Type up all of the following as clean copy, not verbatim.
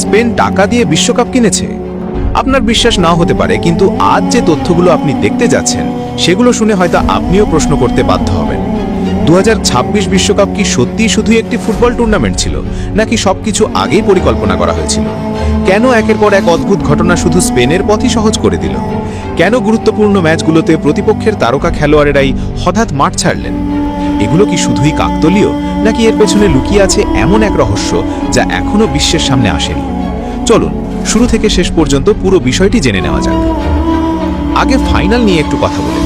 Spain টাকা দিয়ে বিশ্বকাপ কিনেছে? আপনার বিশ্বাস নাও হতে পারে, কিন্তু আজ যে তথ্যগুলো আপনি দেখতে যাচ্ছেন সেগুলো শুনে হয়তো আপনিও প্রশ্ন করতে বাধ্য হবেন। 2026 বিশ্বকাপ কি সত্যিই শুধুই একটি ফুটবল টুর্নামেন্ট ছিল, নাকি সবকিছু আগেই পরিকল্পনা করা হয়েছিল? কেন একের পর এক অদ্ভুত ঘটনা শুধু স্পেনের পথই সহজ করে দিল? কেন গুরুত্বপূর্ণ ম্যাচগুলোতে প্রতিপক্ষের তারকা খেলোয়াড়েরাই হঠাৎ মাঠ ছাড়লেন? এগুলো কি শুধুই কাকতালীয়, নাকি এর পেছনে লুকিয়ে আছে এমন এক রহস্য যা এখনো বিশ্বের সামনে আসেনি? চলুন শুরু থেকে শেষ পর্যন্ত পুরো বিষয়টি জেনে নেওয়া যাক। আগে ফাইনাল নিয়ে একটু কথা বলি।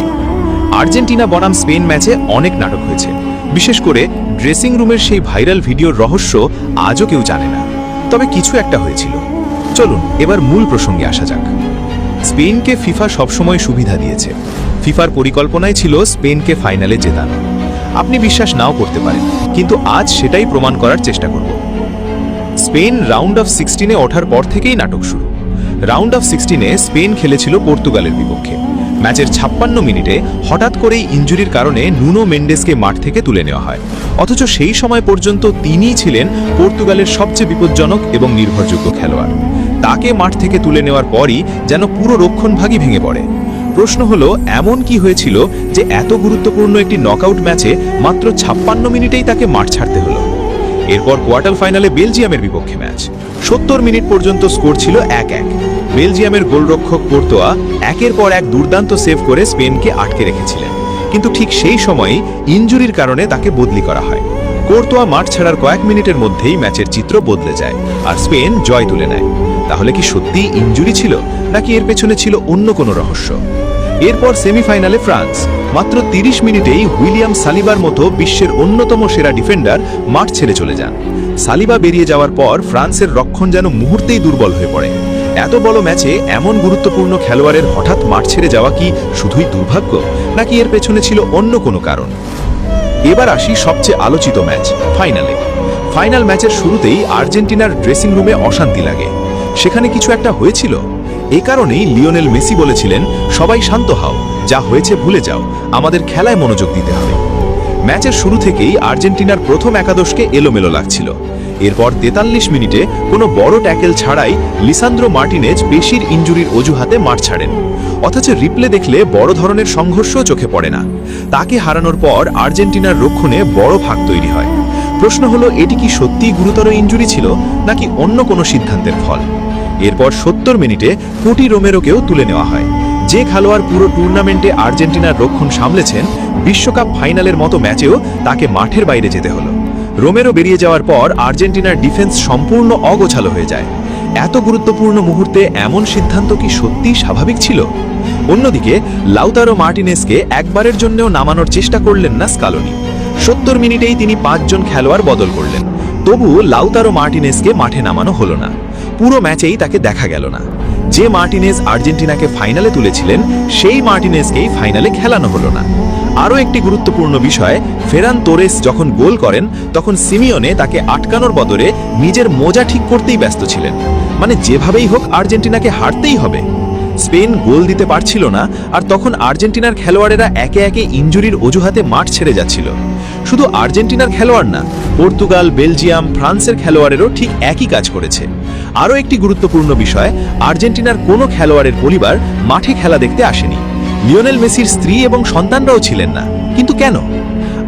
আর্জেন্টিনা বনাম স্পেন ম্যাচে অনেক নাটক হয়েছে, বিশেষ করে ড্রেসিং রুমের সেই ভাইরাল ভিডিওর রহস্য আজও কেউ জানে না। তবে কিছু একটা হয়েছিল। চলুন এবার মূল প্রসঙ্গে আসা যাক। স্পেনকে ফিফা সবসময় সুবিধা দিয়েছে। ফিফার পরিকল্পনাই ছিল স্পেনকে ফাইনালে জেতানো। আপনি বিশ্বাস নাও করতে পারেন, কিন্তু আজ সেটাই প্রমাণ করার চেষ্টা করব। স্পেন রাউন্ড অফ 16-এ ওঠার পর থেকেই নাটক শুরু। রাউন্ড অফ 16-এ স্পেন খেলেছিল পর্তুগালের বিপক্ষে। ম্যাচের 56 মিনিটে হঠাৎ করেই ইনজুরির কারণে নুনো মেন্ডেসকে মাঠ থেকে তুলে নেওয়া হয়। অথচ সেই সময় পর্যন্ত তিনিই ছিলেন পর্তুগালের সবচেয়ে বিপজ্জনক এবং নির্ভরযোগ্য খেলোয়াড়। তাকে মাঠ থেকে তুলে নেওয়ার পরই যেন পুরো রক্ষণভাগই ভেঙে পড়ে। প্রশ্ন হলো, এমন কি হয়েছিল যে এত গুরুত্বপূর্ণ একটি নকআউট ম্যাচে মাত্র 56 মিনিটেই তাকে মাঠ ছাড়তে হলো? এরপর কোয়ার্টার ফাইনালে বেলজিয়ামের বিপক্ষে ম্যাচ। 70 মিনিট পর্যন্ত স্কোর ছিল 1-1। বেলজিয়ামের গোলরক্ষক কোর্তোয়া একের পর এক দুর্দান্ত সেভ করে স্পেনকে আটকে রেখেছিলেন, কিন্তু ঠিক সেই সময়ই ইনজুরির কারণে তাকে বদলি করা হয়। কোর্তোয়া মাঠ ছাড়ার কয়েক মিনিটের মধ্যেই ম্যাচের চিত্র বদলে যায় আর স্পেন জয় তুলে নেয়। তাহলে কি সত্যিই ইনজুরি ছিল, নাকি এর পেছনে ছিল অন্য কোনো রহস্য? এরপর সেমিফাইনালে ফ্রান্স। মাত্র 30 মিনিটেই উইলিয়াম সালিবার মতো বিশ্বের অন্যতম সেরা ডিফেন্ডার মাঠ ছেড়ে চলে যান। সালিবা বেরিয়ে যাওয়ার পর ফ্রান্সের রক্ষণ যেন মুহূর্তেই দুর্বল হয়ে পড়ে। এত বড় ম্যাচে এমন গুরুত্বপূর্ণ খেলোয়াড়ের হঠাৎ মাঠ ছেড়ে যাওয়া কি শুধুই দুর্ভাগ্য, নাকি এর পেছনে ছিল অন্য কোনো কারণ? এবার আসি সবচেয়ে আলোচিত ম্যাচ, ফাইনালে। ফাইনাল ম্যাচের শুরুতেই আর্জেন্টিনার ড্রেসিং রুমে অশান্তি লাগে। সেখানে কিছু একটা হয়েছিল। এ কারণেই লিওনেল মেসি বলেছিলেন, সবাই শান্ত হও, যা হয়েছে ভুলে যাও, আমাদের খেলায় মনোযোগ দিতে হবে। ম্যাচের শুরু থেকেই আর্জেন্টিনার প্রথম একাদশকে এলোমেলো লাগছিল। এরপর 43 মিনিটে কোনো বড় ট্যাকেল ছাড়াই লিসান্দ্রো মার্টিনেজ পেশির ইনজুরির অজুহাতে মাঠ ছাড়েন। অথচ রিপ্লে দেখলে বড় ধরনের সংঘর্ষ চোখে পড়ে না। তাকে হারানোর পর আর্জেন্টিনার রক্ষণে বড় ফাঁক তৈরি হয়। প্রশ্ন হলো, এটি কি সত্যিই গুরুতর ইনজুরি ছিল, নাকি অন্য কোনো সিদ্ধান্তের ফল? এরপর 70 মিনিটে কুটি রোমেরোকেও তুলে নেওয়া হয়। যে খেলোয়াড় পুরো টুর্নামেন্টে আর্জেন্টিনার রক্ষণ সামলেছেন, বিশ্বকাপ ফাইনালের মতো ম্যাচেও তাকে মাঠের বাইরে যেতে হলো। রোমেরো বেরিয়ে যাওয়ার পর আর্জেন্টিনার ডিফেন্স সম্পূর্ণ অগোছালো হয়ে যায়। এত গুরুত্বপূর্ণ মুহূর্তে এমন সিদ্ধান্ত কি সত্যিই স্বাভাবিক ছিল? অন্যদিকে লাউতারো মার্টিনেজকে একবারের জন্যও নামানোর চেষ্টা করলেন না স্কালোনি। 70 মিনিটেই তিনি 5 জন খেলোয়াড় বদল করলেন। তবুও লাউতারো মার্টিনেজকে মাঠে নামানো হলো না। পুরো ম্যাচেই তাকে দেখা গেল না। যে মার্টিনেজ আর্জেন্টিনাকে ফাইনালে তুলেছিলেন, সেই মার্টিনেজকেই ফাইনালে খেলানো হলো না। আরও একটি গুরুত্বপূর্ণ বিষয়, ফেরান তোরেস যখন গোল করেন তখন সিমিওনে তাকে আটকানোর বদলে নিজের মোজা ঠিক করতেই ব্যস্ত ছিলেন। মানে যেভাবেই হোক আর্জেন্টিনাকে হারতেই হবে। স্পেন গোল দিতে পারছিল না, আর তখন আর্জেন্টিনার খেলোয়াড়েরা একে একে ইনজুরির অজুহাতে মাঠ ছেড়ে যাচ্ছিল। শুধু আর্জেন্টিনার খেলোয়াড় না, পর্তুগাল, বেলজিয়াম, ফ্রান্সের খেলোয়াড়েরও ঠিক একই কাজ করেছে। আরও একটি গুরুত্বপূর্ণ বিষয়, আর্জেন্টিনার কোনো খেলোয়াড়ের পরিবার মাঠে খেলা দেখতে আসেনি। লিওনেল মেসির স্ত্রী এবং সন্তানরাও ছিলেন না। কিন্তু কেন?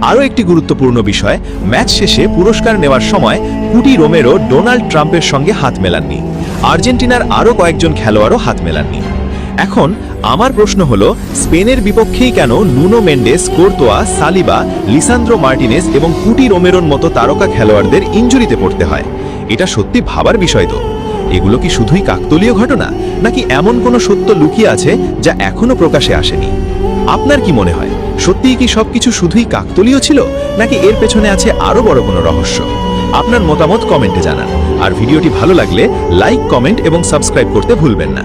আরও একটি গুরুত্বপূর্ণ বিষয়, ম্যাচ শেষে পুরস্কার নেওয়ার সময় কুটি রোমেরো ডোনাল্ড ট্রাম্পের সঙ্গে হাত মেলাননি। আর্জেন্টিনার আরও কয়েকজন খেলোয়াড়ও হাত মেলাননি। এখন আমার প্রশ্ন হলো, স্পেনের বিপক্ষেই কেন Nuno Mendes, Karatoya, Saliba, Lisandro Martinez এবং কুটি রোমেরোর মতো তারকা খেলোয়াড়দের ইনজুরিতে পড়তে হয়? এটা সত্যি ভাবার বিষয় তো। এগুলো কি শুধুই কাকতালীয় ঘটনা, নাকি এমন কোনো সত্য লুকিয়ে আছে যা এখনো প্রকাশে আসেনি? আপনার কি মনে হয়, সত্যিই কি সবকিছু শুধুই কাকতালীয় ছিল, নাকি এর পেছনে আছে আরো বড় কোনো রহস্য? আপনার মতামত কমেন্টে জানান। আর ভিডিওটি ভালো লাগলে লাইক, কমেন্ট এবং সাবস্ক্রাইব করতে ভুলবেন না।